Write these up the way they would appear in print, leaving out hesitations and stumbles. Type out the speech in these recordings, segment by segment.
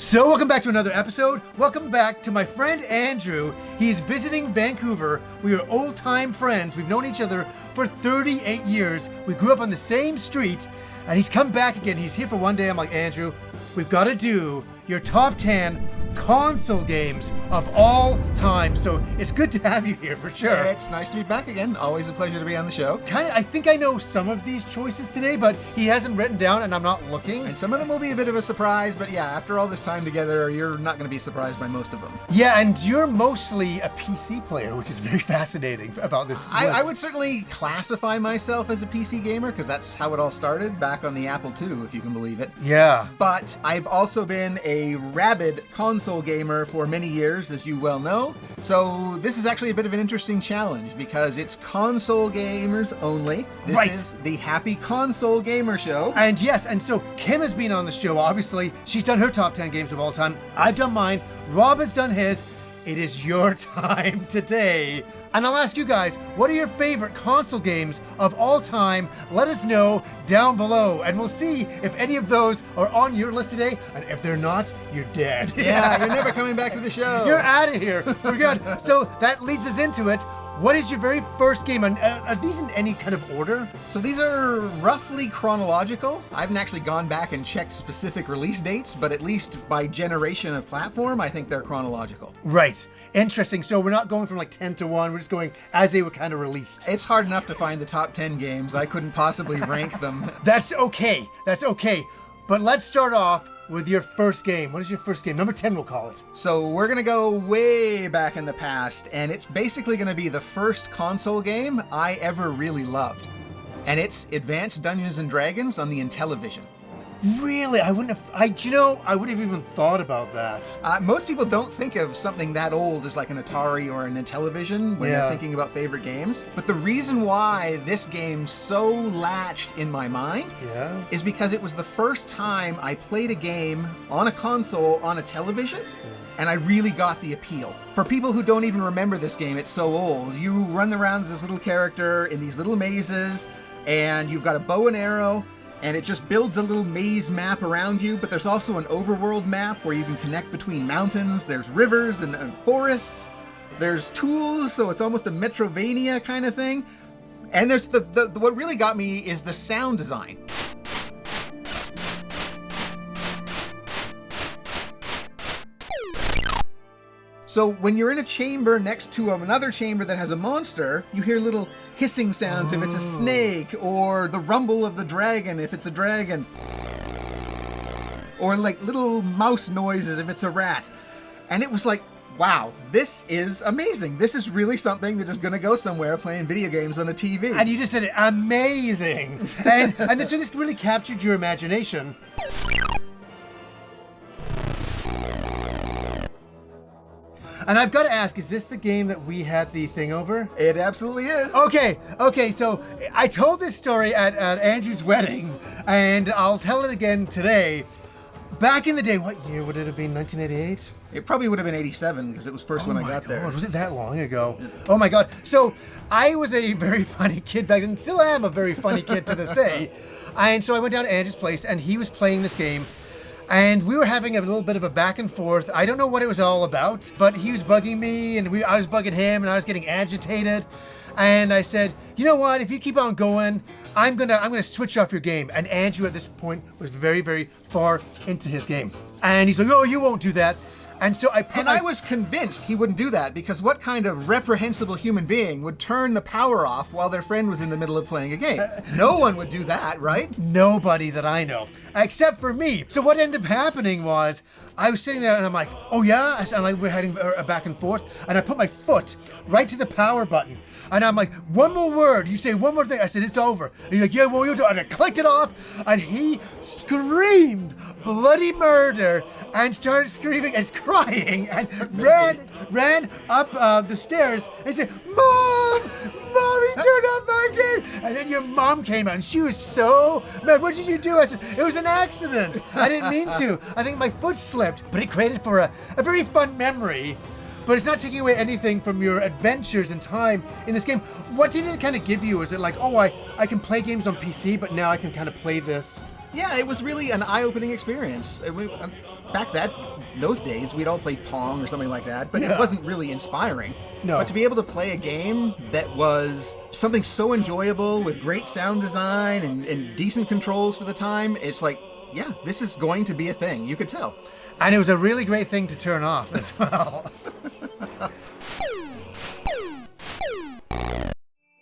So welcome back to another episode. Welcome back to my friend Andrew. He's visiting Vancouver. We are old-time friends. We've known each other for 38 years. We grew up on the same street, and he's come back again. He's here for one day. I'm like, Andrew, we've got to do your top 10 console games of all time. So it's good to have you here for sure. It's nice to be back again. Always a pleasure to be on the show. I think I know some of these choices today, but he hasn't written down and I'm not looking. And some of them will be a bit of a surprise, but yeah, after all this time together, you're not going to be surprised by most of them. Yeah, and you're mostly a PC player, which is very fascinating about this list. I would certainly classify myself as a PC gamer because that's how it all started back on the Apple II, if you can believe it. Yeah. But I've also been a rabid console gamer for many years, as you well know. So this is actually a bit of an interesting challenge because it's console gamers only. This is the Happy Console Gamer Show. And yes, and so Kim has been on the show, obviously. She's done her top 10 games of all time. I've done mine. Rob has done his. It is your time today. And I'll ask you guys, what are your favorite console games of all time? Let us know down below, and we'll see if any of those are on your list today. And if they're not, you're dead. Yeah, you're never coming back to the show. You're out of here. We're good. So that leads us into it. What is your very first game? And are these in any kind of order? So these are roughly chronological. I haven't actually gone back and checked specific release dates, but at least by generation of platform, I think they're chronological. Right. Interesting. So we're not going from like 10 to 1. We're just going as they were kind of released. It's hard enough to find the top 10 games. I couldn't possibly rank them. That's okay. That's okay. But let's start off with your first game. What is your first game? Number 10, we'll call it. So we're going to go way back in the past, and it's basically going to be the first console game I ever really loved. And it's Advanced Dungeons and Dragons on the Intellivision. Really? I wouldn't have, I wouldn't have even thought about that. Most people don't think of something that old as like an Atari or an Intellivision when they're thinking about favorite games. But the reason why this game so latched in my mind is because it was the first time I played a game on a console on a television. And I really got the appeal. For people who don't even remember this game, it's so old. You run around as this little character in these little mazes, and you've got a bow and arrow, and it just builds a little maze map around you, but there's also an overworld map where you can connect between mountains, there's rivers and forests, there's tools, so it's almost a Metrovania kind of thing. And there's what really got me is the sound design. So when you're in a chamber next to another chamber that has a monster, you hear little hissing sounds if it's a snake, or the rumble of the dragon if it's a dragon, or like little mouse noises if it's a rat. And it was like, wow, this is amazing. This is really something that is going to go somewhere playing video games on a TV. And you just said it, amazing. and this really captured your imagination. And I've got to ask, is this the game that we had the thing over? It absolutely is. Okay, so I told this story at Andrew's wedding, and I'll tell it again today. Back in the day, what year would it have been, 1988? It probably would have been 87, because it was first when I got there. Was it that long ago? Yeah. Oh my God. So I was a very funny kid back then, still am a very funny kid to this day. And so I went down to Andrew's place, and he was playing this game. And we were having a little bit of a back and forth. I don't know what it was all about, but he was bugging me, and I was bugging him, and I was getting agitated. And I said, you know what? If you keep on going, I'm gonna switch off your game. And Andrew at this point was very, very far into his game. And he's like, oh, you won't do that. And so I was convinced he wouldn't do that, because what kind of reprehensible human being would turn the power off while their friend was in the middle of playing a game? No one would do that, right? Nobody that I know, except for me. So what ended up happening was, I was sitting there and I'm like, oh yeah? And like we're heading back and forth, and I put my foot right to the power button. And I'm like, one more word. You say one more thing. I said, it's over. And you're like, yeah, well, you do. And I clicked it off, and he screamed bloody murder and started screaming and crying and ran up the stairs and said, Mom, he turned off my game. And then your mom came out, and she was so mad. What did you do? I said, it was an accident. I didn't mean to. I think my foot slipped. But it created for a very fun memory. But it's not taking away anything from your adventures and time in this game. What did it kind of give you? Is it like, oh, I can play games on PC, but now I can kind of play this? Yeah, it was really an eye-opening experience. those days, we'd all play Pong or something like that, but it wasn't really inspiring. No. But to be able to play a game that was something so enjoyable with great sound design and decent controls for the time, it's like, yeah, this is going to be a thing. You could tell. And it was a really great thing to turn off as well.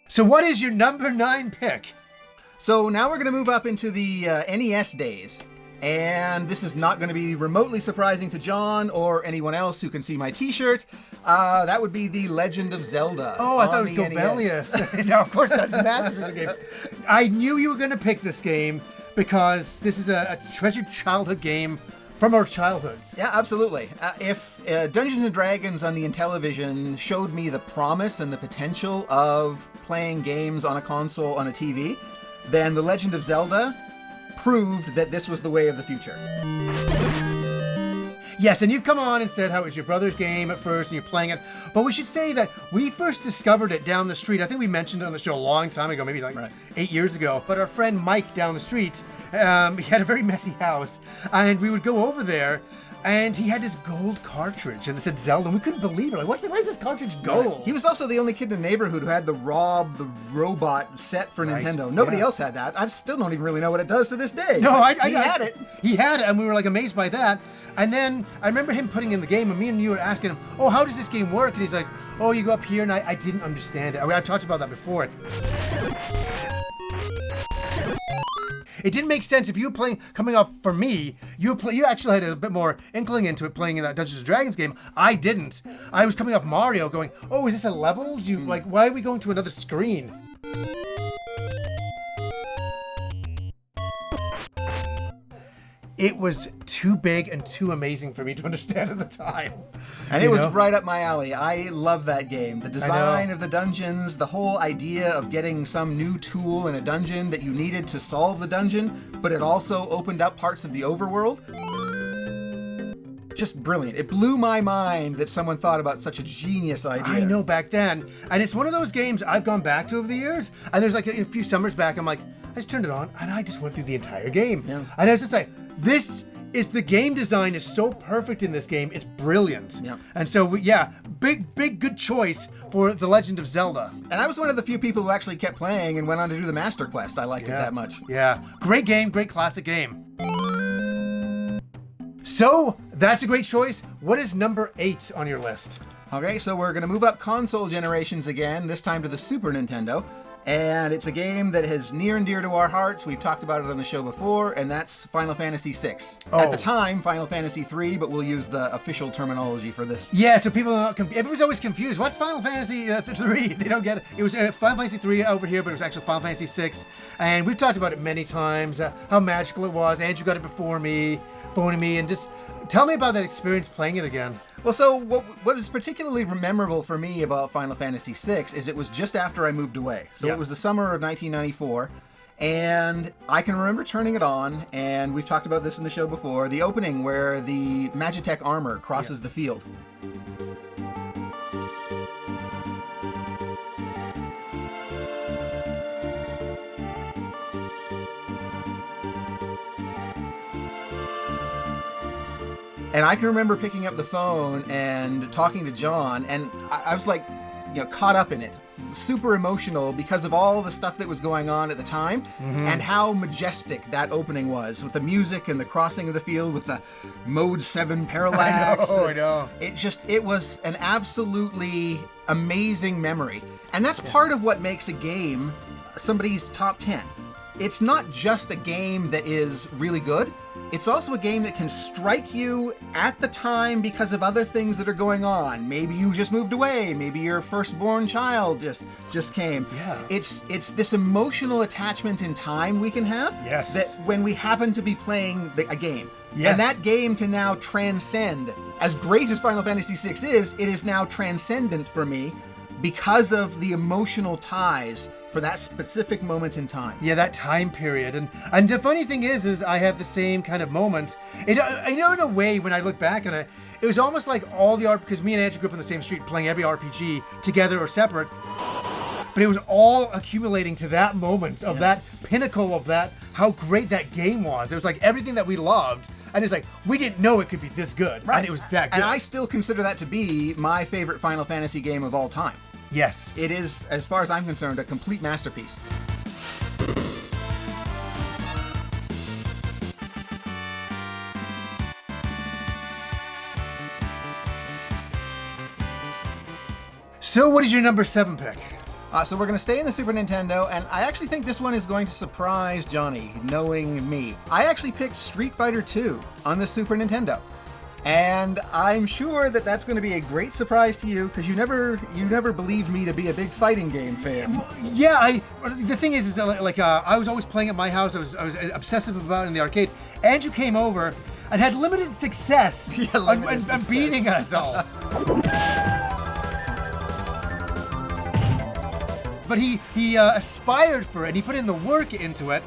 So what is your number 9 pick? So now we're going to move up into the NES days. And this is not going to be remotely surprising to John or anyone else who can see my t-shirt. That would be The Legend of Zelda. Oh, I thought it was Gobelius. No, of course, that's Master System game. I knew you were going to pick this game because this is a treasured childhood game from our childhoods. Yeah, absolutely. If Dungeons & Dragons on the Intellivision showed me the promise and the potential of playing games on a console on a TV, then The Legend of Zelda proved that this was the way of the future. Yes, and you've come on and said how it was your brother's game at first and you're playing it, but we should say that we first discovered it down the street. I think we mentioned it on the show a long time ago, maybe like 8 years ago, but our friend Mike down the street, he had a very messy house, and we would go over there, and he had this gold cartridge, and it said Zelda, and we couldn't believe it. Like, why is this cartridge gold? He was also the only kid in the neighborhood who had the Rob the Robot set for Nintendo. Nobody else had that. I still don't even really know what it does to this day. No, he had it. He had it, and we were like amazed by that. And then I remember him putting in the game, and me and you were asking him, oh, how does this game work? And he's like, oh, you go up here, and I didn't understand it. I mean, I've talked about that before. It didn't make sense if you were playing, coming off for me, you actually had a bit more inkling into it playing in that Dungeons & Dragons game. I didn't. I was coming off Mario going, oh, is this a levels? Like, why are we going to another screen? It was too big and too amazing for me to understand at the time. And it was right up my alley. I love that game. The design of the dungeons, the whole idea of getting some new tool in a dungeon that you needed to solve the dungeon, but it also opened up parts of the overworld. Just brilliant. It blew my mind that someone thought about such a genius idea. I know, back then. And it's one of those games I've gone back to over the years. And there's like a few summers back, I'm like, I just turned it on and I just went through the entire game. Yeah. And I was just like, this is the game design is so perfect in this game. It's brilliant. Yeah. And so, big, good choice for The Legend of Zelda. And I was one of the few people who actually kept playing and went on to do the Master Quest. I liked it that much. Yeah. Great game, great classic game. So, that's a great choice. What is number 8 on your list? Okay, so we're going to move up console generations again, this time to the Super Nintendo. And it's a game that is near and dear to our hearts. We've talked about it on the show before, and that's Final Fantasy VI. Oh. At the time, Final Fantasy III, but we'll use the official terminology for this. Yeah, so people are not everyone's always confused. What's Final Fantasy III? They don't get it. It was Final Fantasy III over here, but it was actually Final Fantasy VI. And we've talked about it many times, how magical it was. Andrew got it before me, phoning me, and just tell me about that experience playing it again. Well, so what is particularly memorable for me about Final Fantasy VI is it was just after I moved away. So it was the summer of 1994, and I can remember turning it on, and we've talked about this in the show before, the opening where the Magitech armor crosses the field. And I can remember picking up the phone and talking to John, and I was like, caught up in it. Super emotional because of all the stuff that was going on at the time, and how majestic that opening was with the music and the crossing of the field with the Mode 7 parallax. I know. It was an absolutely amazing memory. And that's part of what makes a game somebody's top 10. It's not just a game that is really good. It's also a game that can strike you at the time because of other things that are going on. Maybe you just moved away. Maybe your firstborn child just came. Yeah. It's this emotional attachment in time we can have. Yes. That when we happen to be playing a game. Yes. And that game can now transcend. As great as Final Fantasy VI is, it is now transcendent for me because of the emotional ties for that specific moment in time. Yeah, that time period. And the funny thing is I have the same kind of moments. I know in a way when I look back on it, it was almost like all the because me and Andrew grew up on the same street playing every RPG together or separate. But it was all accumulating to that moment of that pinnacle of that, how great that game was. It was like everything that we loved And it's like, we didn't know it could be this good. Right. And it was that good. And I still consider that to be my favorite Final Fantasy game of all time. Yes. It is, as far as I'm concerned, a complete masterpiece. So what is your number 7 pick? So we're going to stay in the Super Nintendo, and I actually think this one is going to surprise Johnny, knowing me. I actually picked Street Fighter II on the Super Nintendo. And I'm sure that that's going to be a great surprise to you, because you never believed me to be a big fighting game fan. Yeah, the thing is like I was always playing at my house. I was obsessive about it in the arcade. Andrew came over and had limited success on beating us all. But he aspired for it, and he put in the work into it.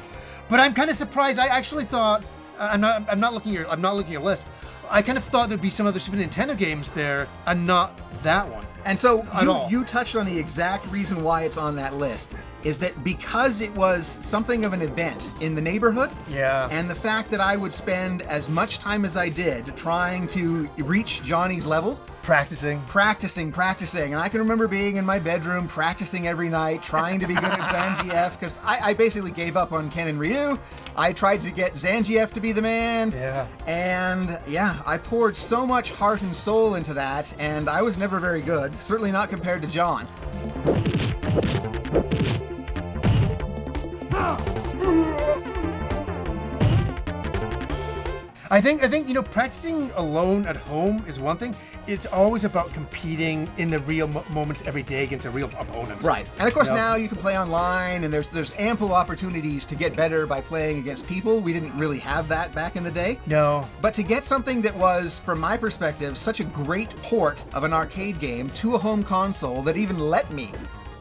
But I'm kind of surprised. I actually thought I'm not looking at your list. I kind of thought there'd be some other Super Nintendo games there, and not that one. And so you touched on the exact reason why it's on that list, is that because it was something of an event in the neighborhood, and the fact that I would spend as much time as I did trying to reach Johnny's level, practicing. And I can remember being in my bedroom practicing every night, trying to be good at Zangief, because I basically gave up on Ken and Ryu. I tried to get Zangief to be the man. Yeah. And I poured so much heart and soul into that, and I was never very good, certainly not compared to John. I think practicing alone at home is one thing. It's always about competing in the real moments every day against a real opponent. Right. And of course now you can play online, and there's ample opportunities to get better by playing against people. We didn't really have that back in the day. No. But to get something that was, from my perspective, such a great port of an arcade game to a home console that even let me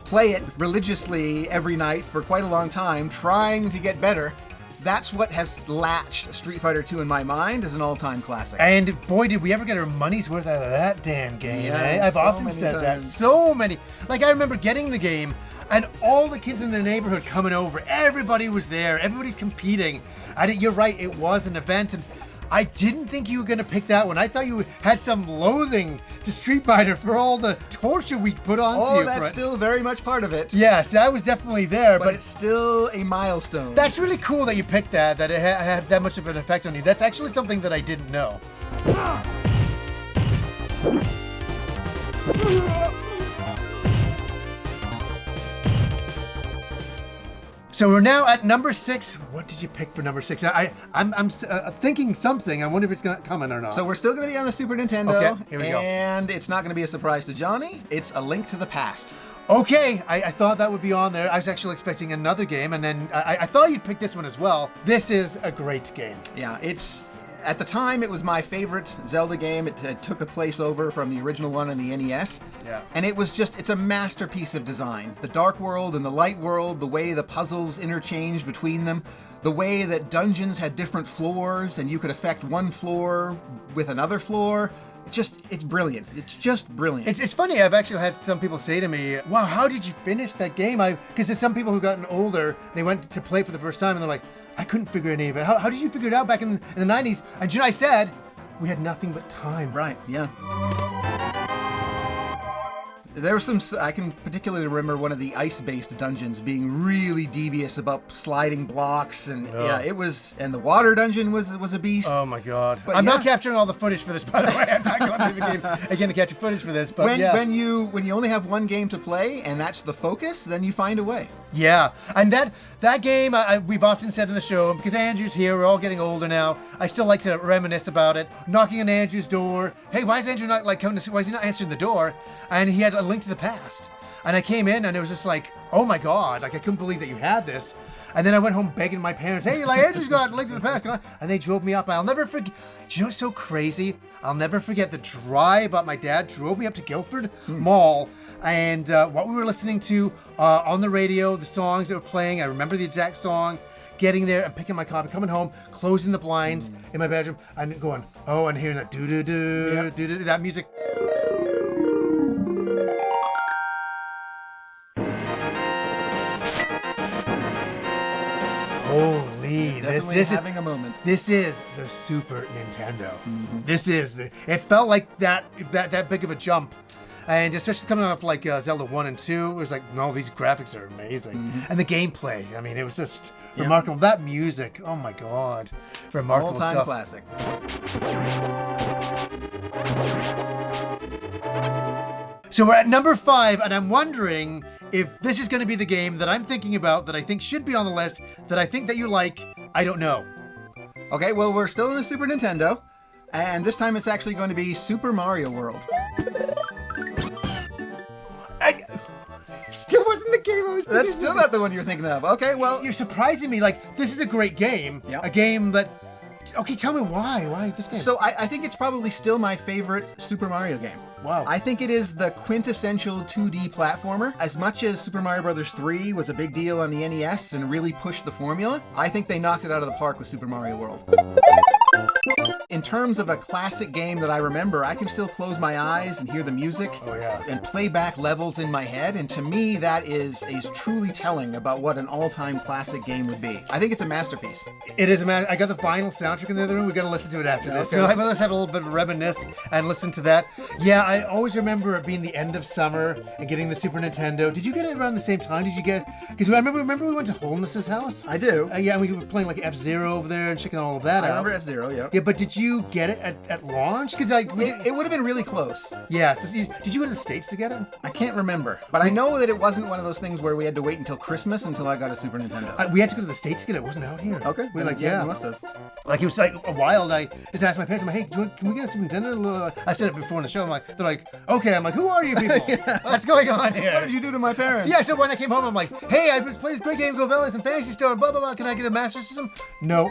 play it religiously every night for quite a long time, trying to get better, that's what has latched Street Fighter II in my mind as an all-time classic. And boy, did we ever get our money's worth out of that damn game. Yeah, I've so often many said that. times. So many. Like, I remember getting the game and all the kids in the neighborhood coming over. Everybody was there. Everybody's competing. And you're right, it was an event. And I didn't think you were going to pick that one. I thought you had some loathing to Street Fighter for all the torture we put onto you. Oh, that's still very much part of it. Yes, that was definitely there. But it's still a milestone. That's really cool that you picked that it had that much of an effect on you. That's actually something that I didn't know. So we're now at number 6. What did you pick for number 6? I'm thinking something. I wonder if it's going to come in or not. So we're still going to be on the Super Nintendo. Okay, here we go. And it's not going to be a surprise to Johnny. It's A Link to the Past. Okay, I thought that would be on there. I was actually expecting another game, and then I thought you'd pick this one as well. This is a great game. Yeah, at the time, it was my favorite Zelda game. It took a place over from the original one on the NES. Yeah. And it's a masterpiece of design. The Dark World and the Light World, the way the puzzles interchanged between them, the way that dungeons had different floors and you could affect one floor with another floor. It's brilliant. It's just brilliant. It's funny, I've actually had some people say to me, wow, how did you finish that game? Because there's some people who've gotten older, they went to play for the first time and they're like, I couldn't figure any of it. How did you figure it out back in the 90s? And I said, we had nothing but time. Right, yeah. There were I can particularly remember one of the ice-based dungeons being really devious about sliding blocks, and it was, and the water dungeon was a beast. Oh my God. But I'm not capturing all the footage for this, by the way. I'm not going through the game again to capture footage for this, but when you only have one game to play and that's the focus, then you find a way. Yeah, and that game, we've often said in the show, because Andrew's here, we're all getting older now, I still like to reminisce about it, knocking on Andrew's door. Hey, why is Andrew not coming to see, why is he not answering the door? And he had A Link to the Past. And I came in and it was just like, oh my God, I couldn't believe that you had this. And then I went home begging my parents, hey, Andrew's got A Link to the Past. And they drove me up. I'll never forget. Do you know what's so crazy? I'll never forget the drive up. My dad drove me up to Guildford Mall, and what we were listening to on the radio, the songs that were playing. I remember the exact song. Getting there and picking my copy, coming home, closing the blinds in my bedroom, and going, oh, and hearing that do-do-do, that music. Holy, Definitely having a moment. This is the Super Nintendo. This is it felt like that big of a jump. And especially coming off like Zelda 1 and 2, it was like, no, these graphics are amazing. And the gameplay, I mean, it was just remarkable. That music, oh my God. Remarkable All-time stuff. classic. So we're at number 5, and I'm wondering if this is going to be the game that I'm thinking about, that I think should be on the list, that I think that you like. I don't know. Okay, well, we're still in the Super Nintendo, and this time it's actually going to be Super Mario World. Still wasn't the game I was thinking. That's still not the one you're thinking of. Okay, well... You're surprising me. Like, this is a great game. Yep. A game that... Okay, tell me why. Why this game? So I think it's probably still my favorite Super Mario game. Wow. I think it is the quintessential 2D platformer. As much as Super Mario Bros. 3 was a big deal on the NES and really pushed the formula, I think they knocked it out of the park with Super Mario World. In terms of a classic game that I remember, I can still close my eyes and hear the music and play back levels in my head, and to me that is truly telling about what an all-time classic game would be. I think it's a masterpiece. It is a I got the vinyl soundtrack in the other room. We got to listen to it after this. Okay. So let's have a little bit of reminisce and listen to that. Yeah, I always remember it being the end of summer and getting the Super Nintendo. Did you get it around the same time? Did you get? Because I remember we went to Holness's house. I do. Yeah, and we were playing like F-Zero over there and checking all of that out. I remember F-Zero, yeah. Yeah, but did you get it at launch? Because like it would have been really close. Yeah. So did you go to the States to get it? I can't remember, but I know that it wasn't one of those things where we had to wait until Christmas until I got a Super Nintendo. We had to go to the States to get it. It wasn't out here. Okay. We were like, you must have. Like it was like a while. I just asked my parents, I'm like, hey, can we get a Super Nintendo? I said it before in the show. They're like, okay. I'm like, who are you people? What's going on here? What did you do to my parents? Yeah, so when I came home, I'm like, hey, I just played this great game, Govellas and Fantasy Star, and blah, blah, blah. Can I get a Master System? No.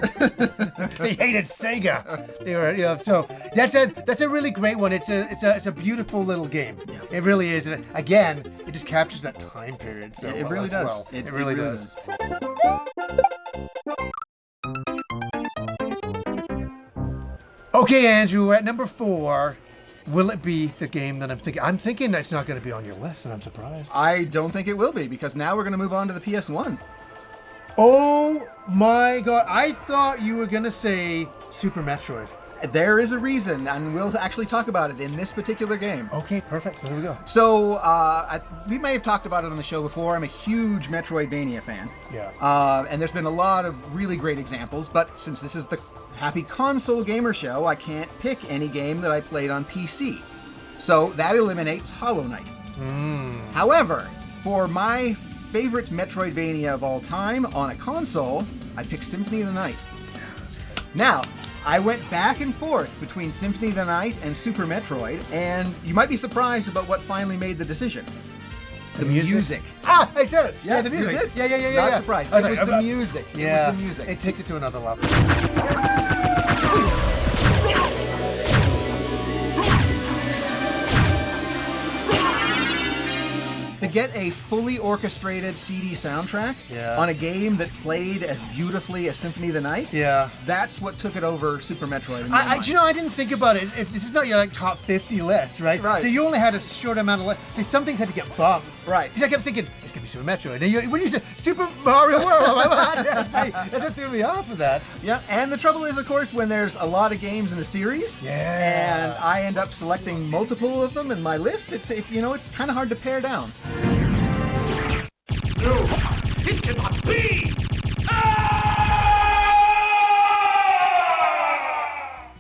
They hated Sega. They were, so that's a really great one. It's a beautiful little game. Yeah. It really is. And again, it just captures that time period. So it really does. Well. It really does. Okay, Andrew, we're at number 4. Will it be the game that I'm thinking? I'm thinking that's not going to be on your list, and I'm surprised. I don't think it will be, because now we're going to move on to the PS1. Oh my God! I thought you were going to say Super Metroid. There is a reason, and we'll actually talk about it in this particular game. Okay, perfect. There we go. So, we may have talked about it on the show before. I'm a huge Metroidvania fan. Yeah. And there's been a lot of really great examples, but since this is the Happy Console Gamer Show, I can't pick any game that I played on PC. So that eliminates Hollow Knight. However, for my favorite Metroidvania of all time on a console, I picked Symphony of the Night. Now, I went back and forth between Symphony of the Night and Super Metroid, and you might be surprised about what finally made the decision. The music. Ah, I said it. Yeah, the music. You did. Yeah. Not surprised. It was the music. Yeah. It was the music. It takes it to another level. To get a fully orchestrated CD soundtrack on a game that played as beautifully as Symphony of the Night, that's what took it over Super Metroid. In my mind. You know, I didn't think about it. This is not your top 50 list, right? Right. So you only had a short amount of lists. So some things had to get bumped. Right. Because I kept thinking, it's going to be Super Metroid. And when you said Super Mario World, I'm like, that's what threw me off of that. Yeah, and the trouble is, of course, when there's a lot of games in a series, and I end up selecting multiple of them in my list, it's kind of hard to pare down. No, it cannot be!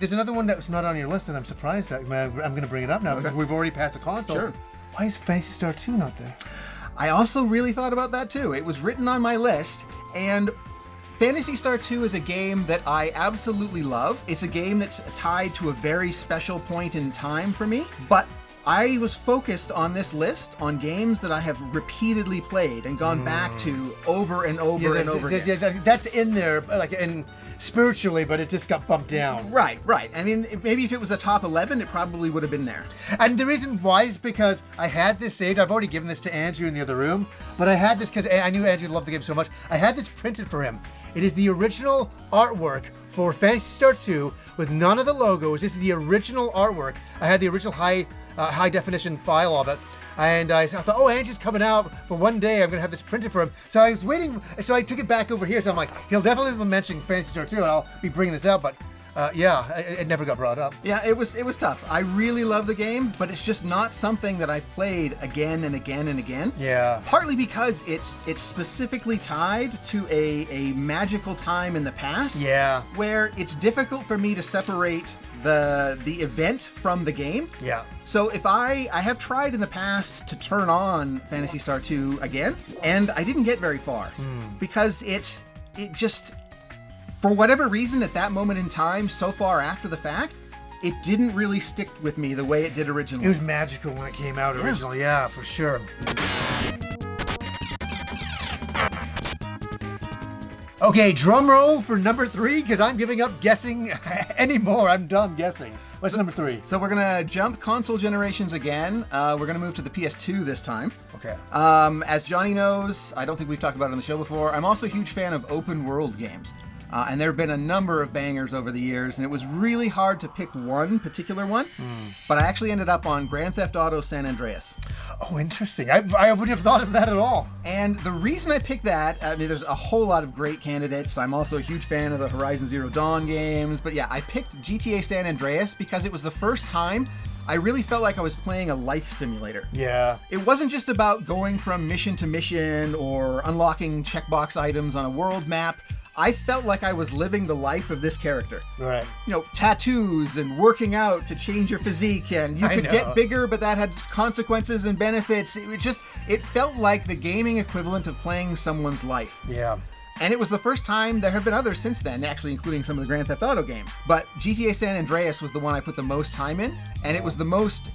There's another one that was not on your list, and I'm surprised that I'm going to bring it up now because we've already passed the console. Sure. Why is Fantasy Star 2 not there? I also really thought about that too. It was written on my list, and Phantasy Star 2 is a game that I absolutely love. It's a game that's tied to a very special point in time for me, but I was focused on this list on games that I have repeatedly played and gone back to over and over and over again. Yeah, that's in there, like, and spiritually, but it just got bumped down. Right. I mean, maybe if it was a top 11, it probably would have been there. And the reason why is because I had this saved. I've already given this to Andrew in the other room, but I had this because I knew Andrew loved the game so much. I had this printed for him. It is the original artwork for Phantasy Star 2 with none of the logos. This is the original artwork. I had the original high definition file of it. And I thought, oh, Andrew's coming out for one day. I'm going to have this printed for him. So I was waiting. So I took it back over here. So I'm like, he'll definitely be mentioning Phantasy Star 2, and I'll be bringing this out. But it never got brought up. Yeah, it was tough. I really love the game, but it's just not something that I've played again and again and again. Yeah. Partly because it's specifically tied to a magical time in the past. Yeah. Where it's difficult for me to separate the event from the game. Yeah. So if I have tried in the past to turn on Phantasy Star 2 again, and I didn't get very far because it just, for whatever reason at that moment in time, so far after the fact, it didn't really stick with me the way it did originally. It was magical when it came out originally, yeah, for sure. Okay, drum roll for number 3, because I'm giving up guessing anymore. I'm done guessing. What's number 3? So we're gonna jump console generations again. We're gonna move to the PS2 this time. Okay. As Johnny knows, I don't think we've talked about it on the show before, I'm also a huge fan of open world games. And there have been a number of bangers over the years, and it was really hard to pick one particular one. But I actually ended up on Grand Theft Auto San Andreas. Oh, interesting. I wouldn't have thought of that at all. And the reason I picked that, I mean, there's a whole lot of great candidates. I'm also a huge fan of the Horizon Zero Dawn games. But yeah, I picked GTA San Andreas because it was the first time I really felt like I was playing a life simulator. Yeah. It wasn't just about going from mission to mission or unlocking checkbox items on a world map. I felt like I was living the life of this character. Right. You know, tattoos and working out to change your physique, and you could get bigger, but that had consequences and benefits. It felt like the gaming equivalent of playing someone's life. Yeah. And it was the first time. There have been others since then, actually, including some of the Grand Theft Auto games. But GTA San Andreas was the one I put the most time in, and it was the most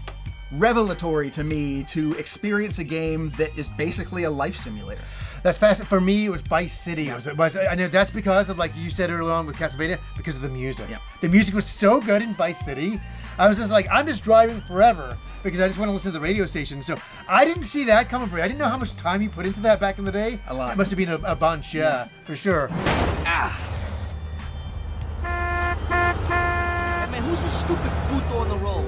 revelatory to me to experience a game that is basically a life simulator. That's fascinating. For me, it was Vice City. I know that's because of, like you said earlier on with Castlevania, because of the music. Yeah. The music was so good in Vice City. I was just like, I'm just driving forever because I just want to listen to the radio station. So I didn't see that coming for you. I didn't know how much time you put into that back in the day. A lot. It must have been a bunch, yeah, for sure. Hey man, who's the stupid puto on the roll?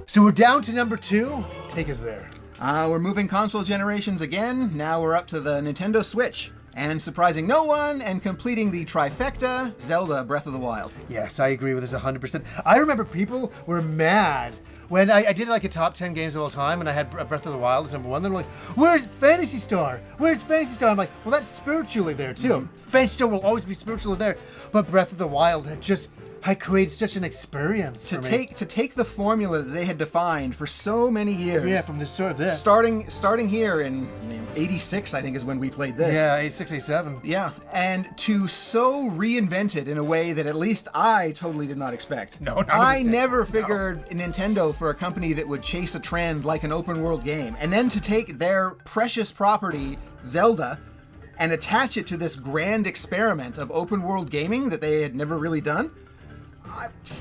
So we're down to number 2. Take us there. We're moving console generations again. Now we're up to the Nintendo Switch. And surprising no one and completing the trifecta, Zelda Breath of the Wild. Yes, I agree with this 100%. I remember people were mad when I did like a top 10 games of all time and I had Breath of the Wild as number 1. They were like, where's Phantasy Star? Where's Phantasy Star? I'm like, well, that's spiritually there too. Phantasy Star will always be spiritually there. But Breath of the Wild had created such an experience for me. To take the formula that they had defined for so many years. Yeah, from this. Starting here in 86, I think is when we played this. Yeah, 86, 87. Yeah, and to so reinvent it in a way that at least I totally did not expect. No, none of I us did. never figured Nintendo for a company that would chase a trend like an open world game, and then to take their precious property, Zelda, and attach it to this grand experiment of open world gaming that they had never really done.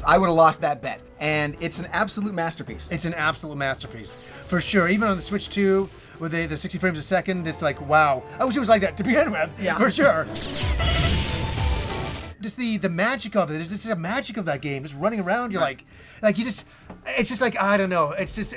I would have lost that bet. And it's an absolute masterpiece. It's an absolute masterpiece, for sure. Even on the Switch 2, with the 60 frames a second, it's like, wow. I wish it was like that to begin with, Yeah. for sure. Just the magic of it. There's just a magic of that game. Just running around, you're like you just, it's just like, I don't know. It's just,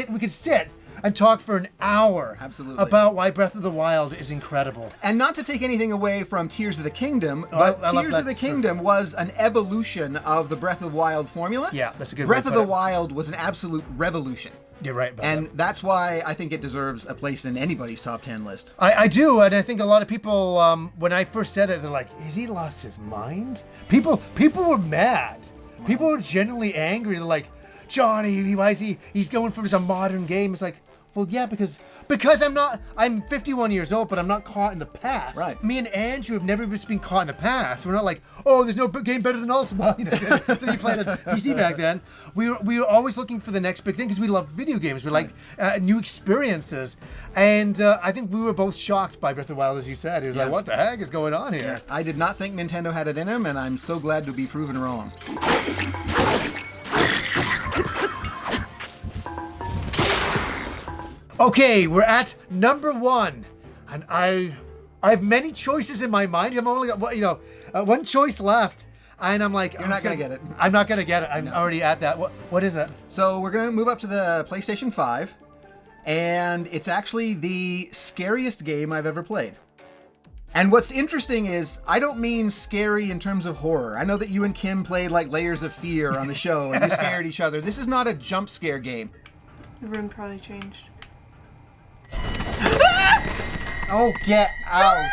we could sit and talk for an hour Absolutely. about why Breath of the Wild is incredible. And not to take anything away from Tears of the Kingdom, but I love Tears that. of the Kingdom was an evolution of the Breath of the Wild formula. Yeah, that's a good way Breath to of put the it. Wild was an absolute revolution. You're right about And that. that's why I think it deserves a place in anybody's top 10 list. I do, and I think a lot of people, when I first said it, they're like, "Has he lost his mind?" People were mad. People were genuinely angry. They're like, "Johnny, why is he's going for a modern game?" It's like, well, yeah, because I'm 51 years old, but I'm not caught in the past. Right. Me and Andrew have never just been caught in the past. We're not like, oh, there's no game better than Ultima. That's how you played a PC back then. We were always looking for the next big thing because we love video games. We like new experiences. And I think we were both shocked by Breath of the Wild, as you said. It was like, what the heck is going on here? I did not think Nintendo had it in them, and I'm so glad to be proven wrong. Okay, we're at number 1, and I have many choices in my mind. I'm only got one choice left, and I'm like, You're not gonna get it. I'm not gonna get it. I'm already at that. What is it? So we're going to move up to the PlayStation 5. and it's actually the scariest game I've ever played. And what's interesting is, I don't mean scary in terms of horror. I know that you and Kim played like Layers of Fear on the show, and you scared each other. This is not a jump scare game. The room probably changed. Oh, get out.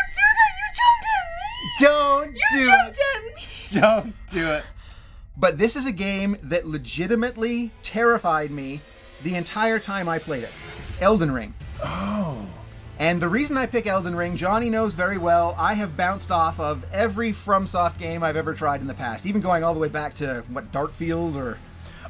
Don't do that! You jumped at me! Don't do You it. jumped at me! Don't do it. But this is a game that legitimately terrified me the entire time I played it. Elden Ring. Oh. And the reason I pick Elden Ring, Johnny knows very well, I have bounced off of every FromSoft game I've ever tried in the past, even going all the way back to, Darkfield or...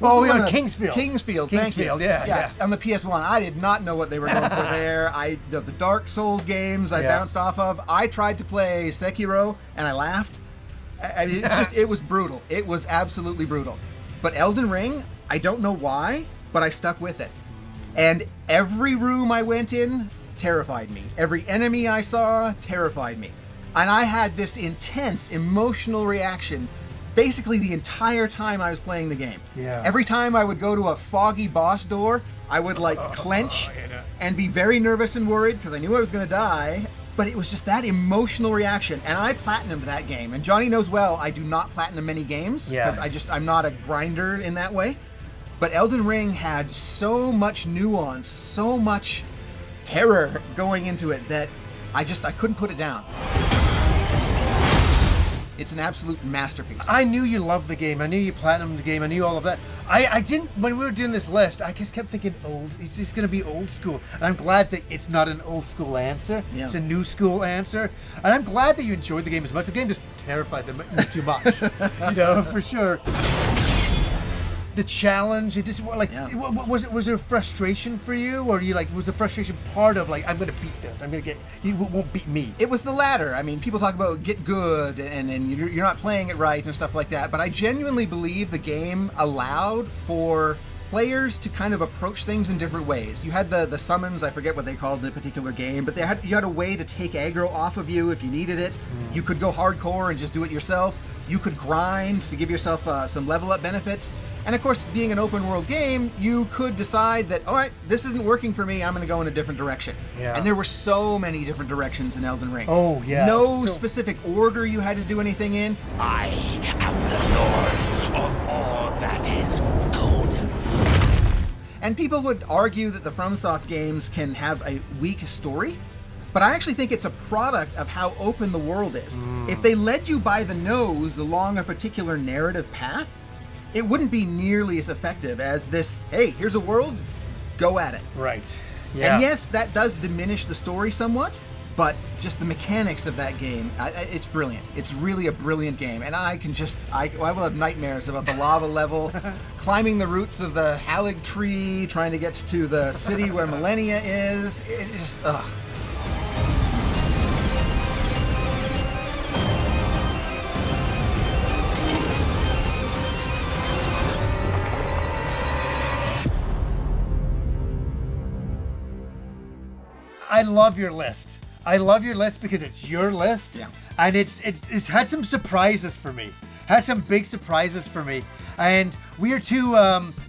Oh, yeah, Kingsfield. Kingsfield, thank you. Yeah. On the PS1, I did not know what they were going for there. The Dark Souls games I bounced off of. I tried to play Sekiro, and I laughed. And it was brutal. It was absolutely brutal. But Elden Ring, I don't know why, but I stuck with it. And every room I went in terrified me. Every enemy I saw terrified me. And I had this intense emotional reaction basically the entire time I was playing the game. Yeah. Every time I would go to a foggy boss door, I would clench and be very nervous and worried because I knew I was going to die. But it was just that emotional reaction. And I platinumed that game. And Johnny knows well, I do not platinum many games because I'm not a grinder in that way. But Elden Ring had so much nuance, so much terror going into it that I couldn't put it down. It's an absolute masterpiece. I knew you loved the game. I knew you platinumed the game. I knew all of that. I didn't, when we were doing this list, I just kept thinking old. It's just going to be old school. And I'm glad that it's not an old school answer. Yeah. It's a new school answer. And I'm glad that you enjoyed the game as much. The game just terrified me too much. For sure. The challenge, it just was there frustration for you, or was the frustration part of I'm gonna beat this, you won't beat me? It was the latter. I mean, people talk about get good and you're not playing it right and stuff like that, but I genuinely believe the game allowed for players to kind of approach things in different ways. You had the summons, I forget what they called the particular game, but you had a way to take aggro off of you if you needed it. You could go hardcore and just do it yourself. You could grind to give yourself some level up benefits. And of course, being an open world game, you could decide that, all right, this isn't working for me, I'm going to go in a different direction. Yeah. And there were so many different directions in Elden Ring. Oh, yeah. No specific order you had to do anything in. I am the Lord of all that is golden. And people would argue that the FromSoft games can have a weak story, but I actually think it's a product of how open the world is. If they led you by the nose along a particular narrative path, it wouldn't be nearly as effective as this, hey, here's a world, go at it. Right. Yeah. And yes, that does diminish the story somewhat, but just the mechanics of that game, it's brilliant. It's really a brilliant game. And I will have nightmares about the lava level, climbing the roots of the Halig tree, trying to get to the city where Millenia is. It just, ugh. I love your list. I love your list because it's your list, and it's had some surprises for me. Has some big surprises for me, and we are two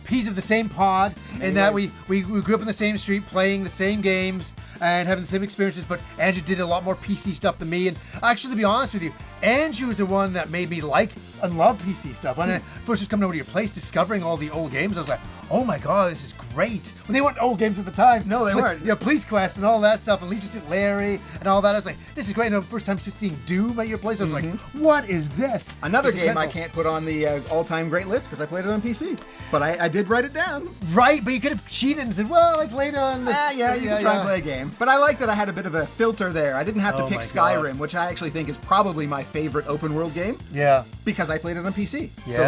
peas of the same pod in that we grew up in the same street, playing the same games and having the same experiences. But Andrew did a lot more PC stuff than me, and actually, to be honest with you, Andrew is the one that made me like and love PC stuff. When I first was coming over to your place, discovering all the old games, I was like, oh my god, this is great. Well, they weren't old games at the time. No, they weren't. Police Quest and all that stuff, and Leisure Suit Larry and all that. I was like, this is great. And the first time seeing Doom at your place, I was like, what is this? Another It's game incredible. I can't put on the all-time great list because I played it on PC. But I did write it down. Right, but you could have cheated and said, well, I played on this. You can try and play a game. But I like that I had a bit of a filter there. I didn't have to pick my Skyrim, God. which I actually think is probably my favorite open world game. Yeah. Because I played it on PC. Yeah. So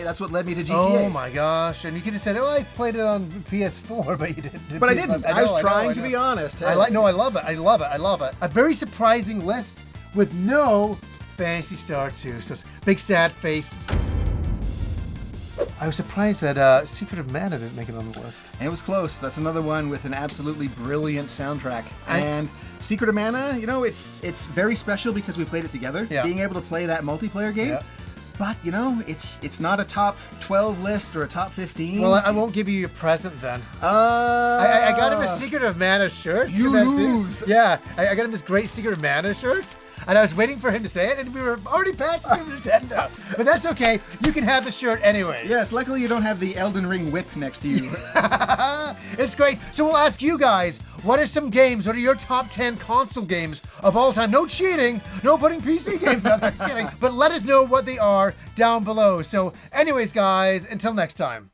that's what led me to GTA. Oh my gosh. And you could have said, I played it on PS4, but you didn't. But I didn't. I was trying to be honest. I love it. I love it. A very surprising list with no Phantasy Star 2. So it's big sad face. I was surprised that Secret of Mana didn't make it on the list. It was close. That's another one with an absolutely brilliant soundtrack. And Secret of Mana, it's very special because we played it together. Yeah. Being able to play that multiplayer game. Yeah. But, you know, it's not a top 12 list or a top 15. Well, I won't give you your present then. I got him a Secret of Mana shirt. You lose. Yeah, I got him this great Secret of Mana shirt. And I was waiting for him to say it, and we were already past to Nintendo. But that's okay. You can have the shirt anyway. Yes, luckily you don't have the Elden Ring whip next to you. It's great. So we'll ask you guys, what are some games, what are your top 10 console games of all time? No cheating, no putting PC games up, just kidding. But let us know what they are down below. So anyways, guys, until next time.